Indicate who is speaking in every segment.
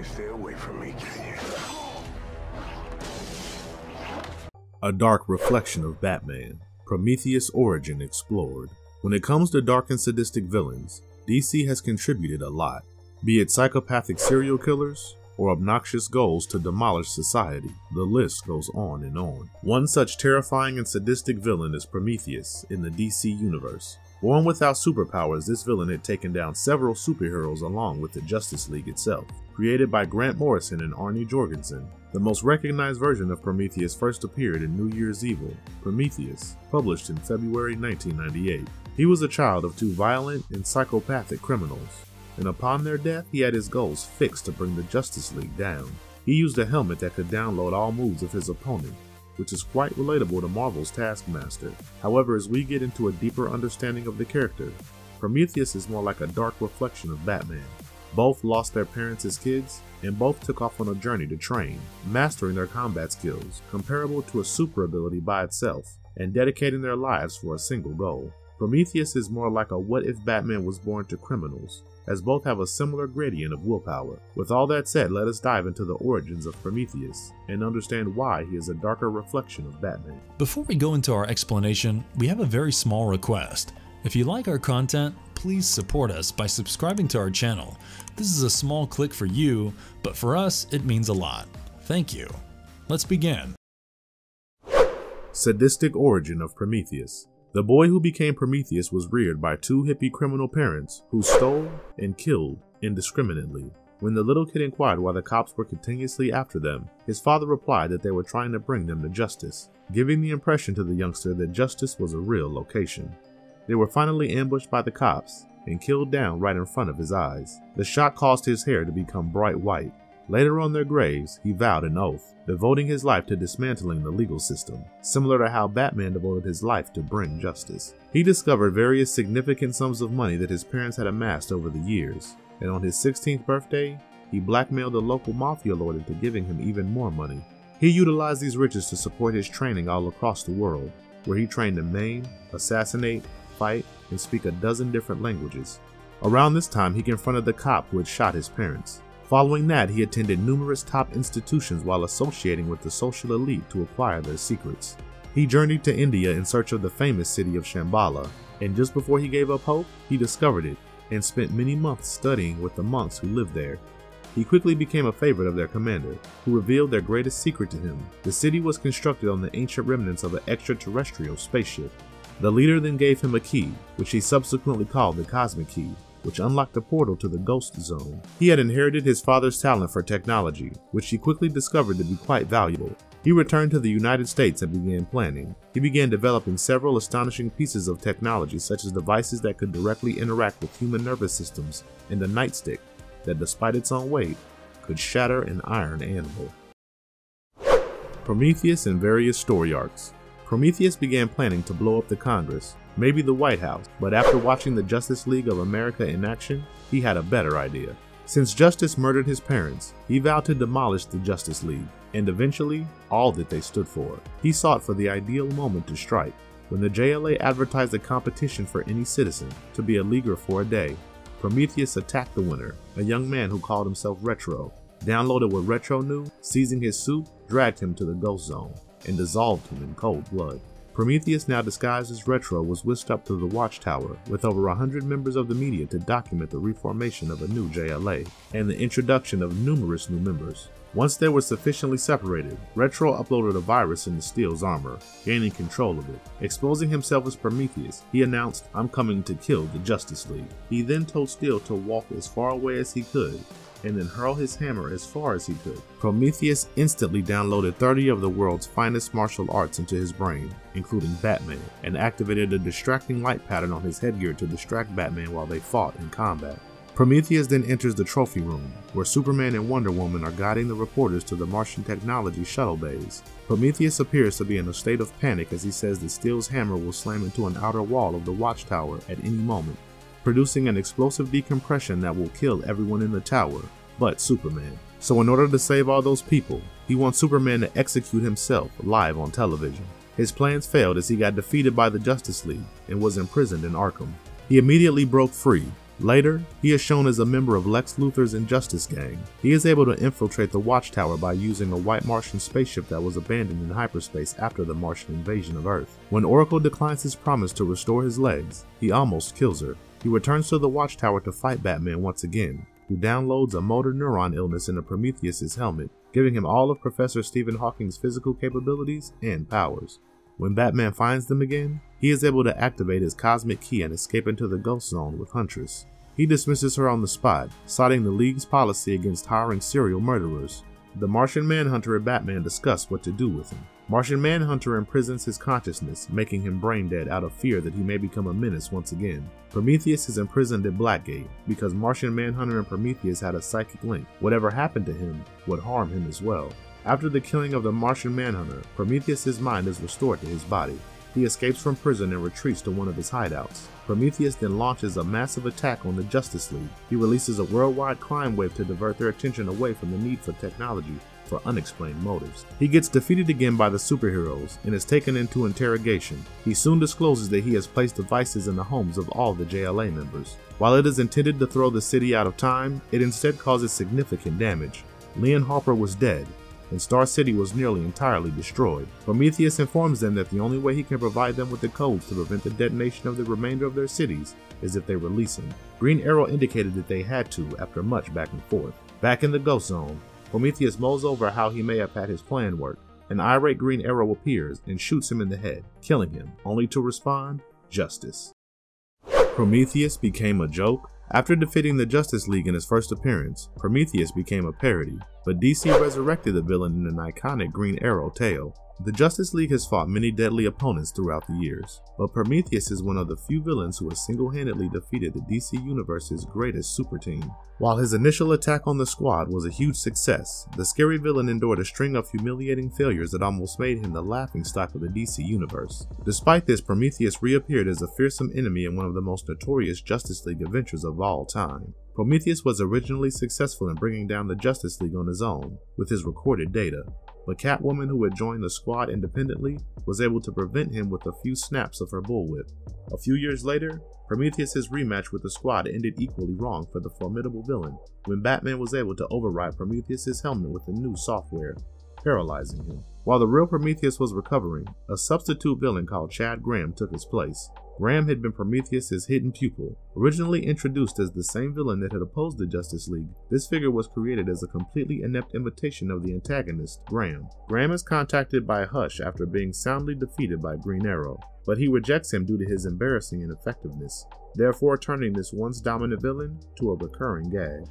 Speaker 1: can't stay away from me, can you?
Speaker 2: A dark reflection of Batman. Prometheus' origin explored. When it comes to dark and sadistic villains, DC has contributed a lot, be it psychopathic serial killers or obnoxious goals to demolish society. The list goes on and on. One such terrifying and sadistic villain is Prometheus in the DC universe. Born without superpowers, this villain had taken down several superheroes along with the Justice League itself. Created by Grant Morrison and Arnie Jorgensen, the most recognized version of Prometheus first appeared in New Year's Evil, Prometheus, published in February 1998. He was a child of two violent and psychopathic criminals, and upon their death he had his goals fixed to bring the Justice League down. He used a helmet that could download all moves of his opponent, which is quite relatable to Marvel's Taskmaster. However, as we get into a deeper understanding of the character, Prometheus is more like a dark reflection of Batman. Both lost their parents as kids, and both took off on a journey to train, mastering their combat skills, comparable to a super ability by itself, and dedicating their lives for a single goal. Prometheus is more like a what if Batman was born to criminals, as both have a similar gradient of willpower. With all that said, let us dive into the origins of Prometheus and understand why he is a darker reflection of Batman.
Speaker 3: Before we go into our explanation, we have a very small request. If you like our content, please support us by subscribing to our channel. This is a small click for you, but for us, it means a lot. Thank you. Let's begin.
Speaker 2: Sadistic origin of Prometheus. The boy who became Prometheus was reared by two hippie criminal parents who stole and killed indiscriminately. When the little kid inquired why the cops were continuously after them, his father replied that they were trying to bring them to justice, giving the impression to the youngster that justice was a real location. They were finally ambushed by the cops and killed down right in front of his eyes. The shot caused his hair to become bright white. Later on their graves, he vowed an oath, devoting his life to dismantling the legal system, similar to how Batman devoted his life to bring justice. He discovered various significant sums of money that his parents had amassed over the years, and on his 16th birthday, he blackmailed a local mafia lord into giving him even more money. He utilized these riches to support his training all across the world, where he trained to maim, assassinate, fight, and speak a dozen different languages. Around this time, he confronted the cop who had shot his parents. Following that, he attended numerous top institutions while associating with the social elite to acquire their secrets. He journeyed to India in search of the famous city of Shambhala, and just before he gave up hope, he discovered it and spent many months studying with the monks who lived there. He quickly became a favorite of their commander, who revealed their greatest secret to him. The city was constructed on the ancient remnants of an extraterrestrial spaceship. The leader then gave him a key, which he subsequently called the Cosmic Key, which unlocked the portal to the Ghost Zone. He had inherited his father's talent for technology, which he quickly discovered to be quite valuable. He returned to the United States and began planning. He began developing several astonishing pieces of technology, such as devices that could directly interact with human nervous systems, and a nightstick that, despite its own weight, could shatter an iron anvil. Prometheus and various story arcs. Prometheus began planning to blow up the Congress, maybe the White House, but after watching the Justice League of America in action, he had a better idea. Since Justice murdered his parents, he vowed to demolish the Justice League, and eventually, all that they stood for. He sought for the ideal moment to strike, when the JLA advertised a competition for any citizen to be a leaguer for a day. Prometheus attacked the winner, a young man who called himself Retro, downloaded what Retro knew, seizing his suit, dragged him to the Ghost Zone, and dissolved him in cold blood. Prometheus, now disguised as Retro, was whisked up to the Watchtower with over 100 members of the media to document the reformation of a new JLA and the introduction of numerous new members. Once they were sufficiently separated, Retro uploaded a virus into Steel's armor, gaining control of it. Exposing himself as Prometheus, he announced, "I'm coming to kill the Justice League." He then told Steel to walk as far away as he could, and then hurl his hammer as far as he could. Prometheus instantly downloaded 30 of the world's finest martial arts into his brain, including Batman, and activated a distracting light pattern on his headgear to distract Batman while they fought in combat. Prometheus then enters the trophy room, where Superman and Wonder Woman are guiding the reporters to the Martian technology shuttle bays. Prometheus appears to be in a state of panic as he says that Steel's hammer will slam into an outer wall of the Watchtower at any moment, producing an explosive decompression that will kill everyone in the tower but Superman. So in order to save all those people, he wants Superman to execute himself live on television. His plans failed as he got defeated by the Justice League and was imprisoned in Arkham. He immediately broke free, Later, he is shown as a member of Lex Luthor's Injustice Gang. He is able to infiltrate the Watchtower by using a white Martian spaceship that was abandoned in hyperspace after the Martian invasion of Earth. When Oracle declines his promise to restore his legs, he almost kills her. He returns to the Watchtower to fight Batman once again, who downloads a motor neuron illness into Prometheus's helmet, giving him all of Professor Stephen Hawking's physical capabilities and powers. When Batman finds them again, he is able to activate his cosmic key and escape into the Ghost Zone with Huntress. He dismisses her on the spot, citing the League's policy against hiring serial murderers. The Martian Manhunter and Batman discuss what to do with him. Martian Manhunter imprisons his consciousness, making him brain dead out of fear that he may become a menace once again. Prometheus is imprisoned at Blackgate because Martian Manhunter and Prometheus had a psychic link. Whatever happened to him would harm him as well. After the killing of the Martian Manhunter, Prometheus's mind is restored to his body. He escapes from prison and retreats to one of his hideouts. Prometheus then launches a massive attack on the Justice League. He releases a worldwide crime wave to divert their attention away from the need for technology for unexplained motives. He gets defeated again by the superheroes and is taken into interrogation. He soon discloses that he has placed devices in the homes of all the JLA members. While it is intended to throw the city out of time, it instead causes significant damage. Leon Harper was dead, and Star City was nearly entirely destroyed. Prometheus informs them that the only way he can provide them with the codes to prevent the detonation of the remainder of their cities is if they release him. Green Arrow indicated that they had to after much back and forth. Back in the Ghost Zone, Prometheus mulls over how he may have had his plan work. An irate Green Arrow appears and shoots him in the head, killing him, only to respond, justice. Prometheus became a joke? After defeating the Justice League in his first appearance, Prometheus became a parody, but DC resurrected the villain in an iconic Green Arrow tale. The Justice League has fought many deadly opponents throughout the years, but Prometheus is one of the few villains who has single-handedly defeated the DC Universe's greatest super team. While his initial attack on the Squad was a huge success, the scary villain endured a string of humiliating failures that almost made him the laughingstock of the DC Universe. Despite this, Prometheus reappeared as a fearsome enemy in one of the most notorious Justice League adventures of all time. Prometheus was originally successful in bringing down the Justice League on his own, with his recorded data, but Catwoman, who had joined the Squad independently, was able to prevent him with a few snaps of her bullwhip. A few years later, Prometheus's rematch with the Squad ended equally wrong for the formidable villain, when Batman was able to override Prometheus's helmet with a new software, paralyzing him. While the real Prometheus was recovering, a substitute villain called Chad Graham took his place. Graham had been Prometheus's hidden pupil. Originally introduced as the same villain that had opposed the Justice League, this figure was created as a completely inept imitation of the antagonist, Graham. Graham is contacted by Hush after being soundly defeated by Green Arrow, but he rejects him due to his embarrassing ineffectiveness, therefore turning this once dominant villain to a recurring gag.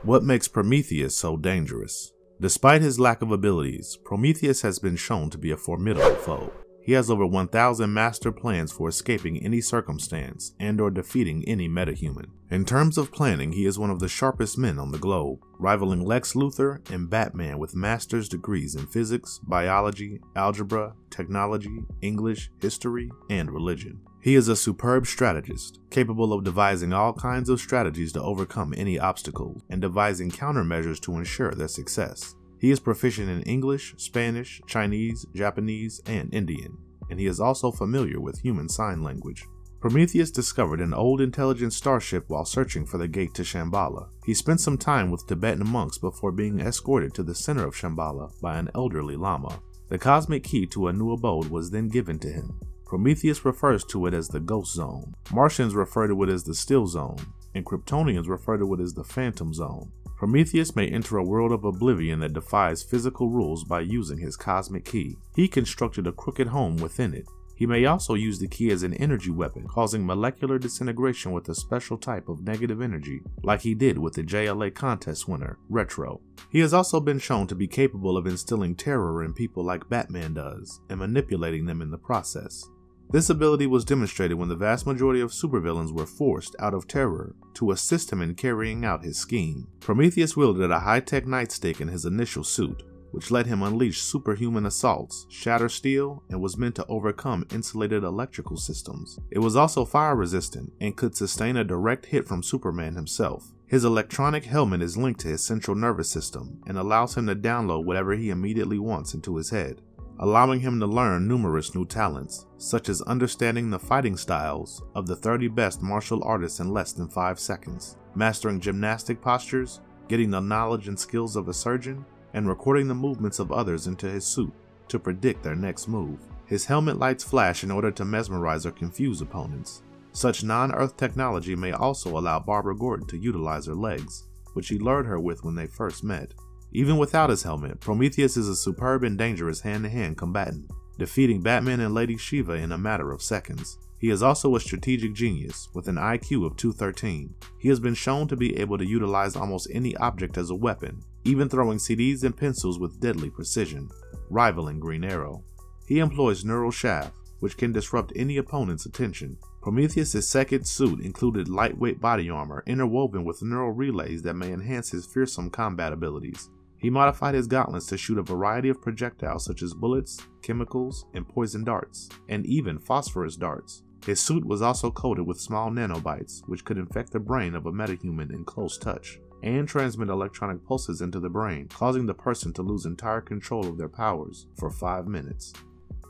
Speaker 2: What makes Prometheus so dangerous? Despite his lack of abilities, Prometheus has been shown to be a formidable foe. He has over 1,000 master plans for escaping any circumstance and/or defeating any metahuman. In terms of planning, he is one of the sharpest men on the globe, rivaling Lex Luthor and Batman with master's degrees in physics, biology, algebra, technology, English, history, and religion. He is a superb strategist, capable of devising all kinds of strategies to overcome any obstacles and devising countermeasures to ensure their success. He is proficient in English, Spanish, Chinese, Japanese, and Indian, and he is also familiar with human sign language. Prometheus discovered an old intelligent starship while searching for the gate to Shambhala. He spent some time with Tibetan monks before being escorted to the center of Shambhala by an elderly lama. The cosmic key to a new abode was then given to him. Prometheus refers to it as the Ghost Zone. Martians refer to it as the Still Zone, and Kryptonians refer to it as the Phantom Zone. Prometheus may enter a world of oblivion that defies physical rules by using his cosmic key. He constructed a crooked home within it. He may also use the key as an energy weapon, causing molecular disintegration with a special type of negative energy, like he did with the JLA contest winner, Retro. He has also been shown to be capable of instilling terror in people like Batman does, and manipulating them in the process. This ability was demonstrated when the vast majority of supervillains were forced out of terror to assist him in carrying out his scheme. Prometheus wielded a high-tech nightstick in his initial suit, which let him unleash superhuman assaults, shatter steel, and was meant to overcome insulated electrical systems. It was also fire-resistant and could sustain a direct hit from Superman himself. His electronic helmet is linked to his central nervous system and allows him to download whatever he immediately wants into his head. allowing him to learn numerous new talents, such as understanding the fighting styles of the 30 best martial artists in less than 5 seconds, mastering gymnastic postures, getting the knowledge and skills of a surgeon, and recording the movements of others into his suit to predict their next move. His helmet lights flash in order to mesmerize or confuse opponents. Such non-Earth technology may also allow Barbara Gordon to utilize her legs, which he lured her with when they first met. Even without his helmet, Prometheus is a superb and dangerous hand-to-hand combatant, defeating Batman and Lady Shiva in a matter of seconds. He is also a strategic genius, with an IQ of 213. He has been shown to be able to utilize almost any object as a weapon, even throwing CDs and pencils with deadly precision, rivaling Green Arrow. He employs Neural Shaft, which can disrupt any opponent's attention. Prometheus' second suit included lightweight body armor interwoven with neural relays that may enhance his fearsome combat abilities. He modified his gauntlets to shoot a variety of projectiles such as bullets, chemicals, and poison darts, and even phosphorus darts. His suit was also coated with small nanobites, which could infect the brain of a metahuman in close touch, and transmit electronic pulses into the brain, causing the person to lose entire control of their powers for 5 minutes.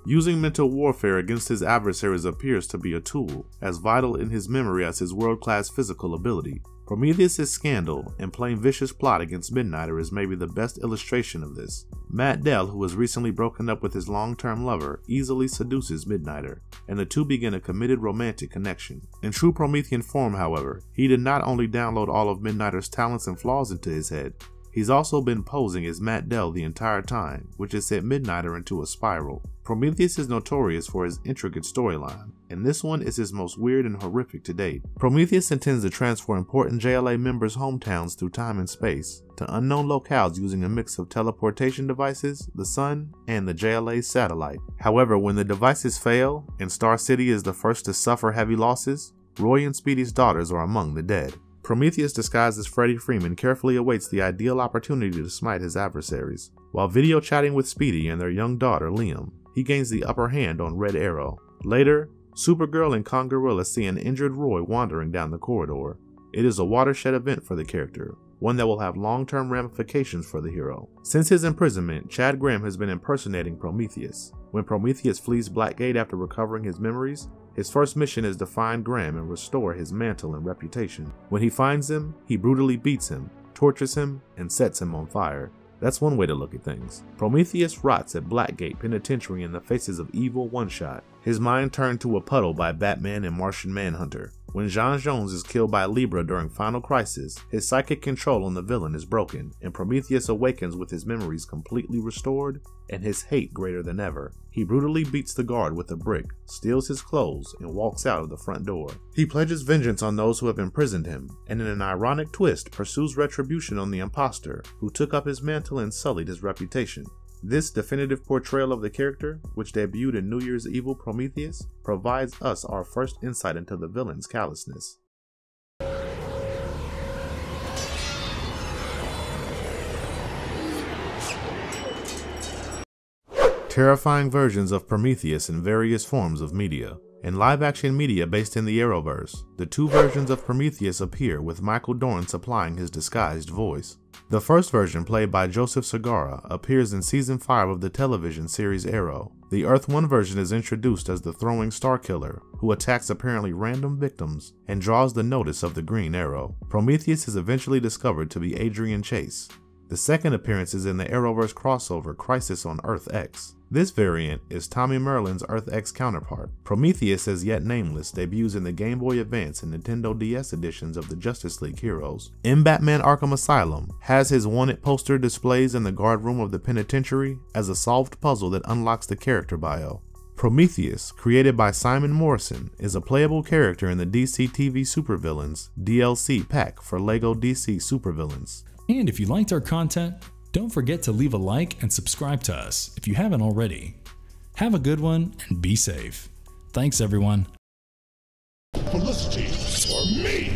Speaker 2: Using mental warfare against his adversaries appears to be a tool, as vital in his memory as his world-class physical ability. Prometheus' scandal and plain vicious plot against Midnighter is maybe the best illustration of this. Matt Dell, who has recently broken up with his long-term lover, easily seduces Midnighter, and the two begin a committed romantic connection. In true Promethean form, however, he did not only download all of Midnighter's talents and flaws into his head, he's also been posing as Matt Dell the entire time, which has sent Midnighter into a spiral. Prometheus is notorious for his intricate storyline, and this one is his most weird and horrific to date. Prometheus intends to transfer important JLA members' hometowns through time and space to unknown locales using a mix of teleportation devices, the sun, and the JLA's satellite. However, when the devices fail, and Star City is the first to suffer heavy losses, Roy and Speedy's daughters are among the dead. Prometheus, disguised as Freddie Freeman, carefully awaits the ideal opportunity to smite his adversaries. While video chatting with Speedy and their young daughter, Liam, he gains the upper hand on Red Arrow. Later, Supergirl and Kongorilla see an injured Roy wandering down the corridor. It is a watershed event for the character, one that will have long-term ramifications for the hero. Since his imprisonment, Chad Graham has been impersonating Prometheus. When Prometheus flees Blackgate after recovering his memories, his first mission is to find Graham and restore his mantle and reputation. When he finds him, he brutally beats him, tortures him, and sets him on fire. That's one way to look at things. Prometheus rots at Blackgate Penitentiary in the faces of evil One-Shot, his mind turned to a puddle by Batman and Martian Manhunter. When John Jones is killed by Libra during Final Crisis, his psychic control on the villain is broken, and Prometheus awakens with his memories completely restored and his hate greater than ever. He brutally beats the guard with a brick, steals his clothes, and walks out of the front door. He pledges vengeance on those who have imprisoned him, and in an ironic twist pursues retribution on the imposter, who took up his mantle and sullied his reputation. This definitive portrayal of the character, which debuted in New Year's Evil Prometheus, provides us our first insight into the villain's callousness. Terrifying versions of Prometheus in various forms of media. In live-action media based in the Arrowverse, the two versions of Prometheus appear with Michael Dorn supplying his disguised voice. The first version, played by Joseph Segarra, appears in Season 5 of the television series Arrow. The Earth 1 version is introduced as the Throwing Star Killer, who attacks apparently random victims and draws the notice of the Green Arrow. Prometheus is eventually discovered to be Adrian Chase. The second appearance is in the Arrowverse crossover Crisis on Earth X. This variant is Tommy Merlin's Earth X counterpart. Prometheus, as yet nameless, debuts in the Game Boy Advance and Nintendo DS editions of the Justice League heroes. In Batman Arkham Asylum, has his wanted poster displays in the guard room of the penitentiary as a solved puzzle that unlocks the character bio. Prometheus, created by Simon Morrison, is a playable character in the DC TV Supervillains DLC pack for LEGO DC Supervillains.
Speaker 3: And if you liked our content, don't forget to leave a like and subscribe to us if you haven't already. Have a good one and be safe. Thanks everyone.
Speaker 1: Felicity for me!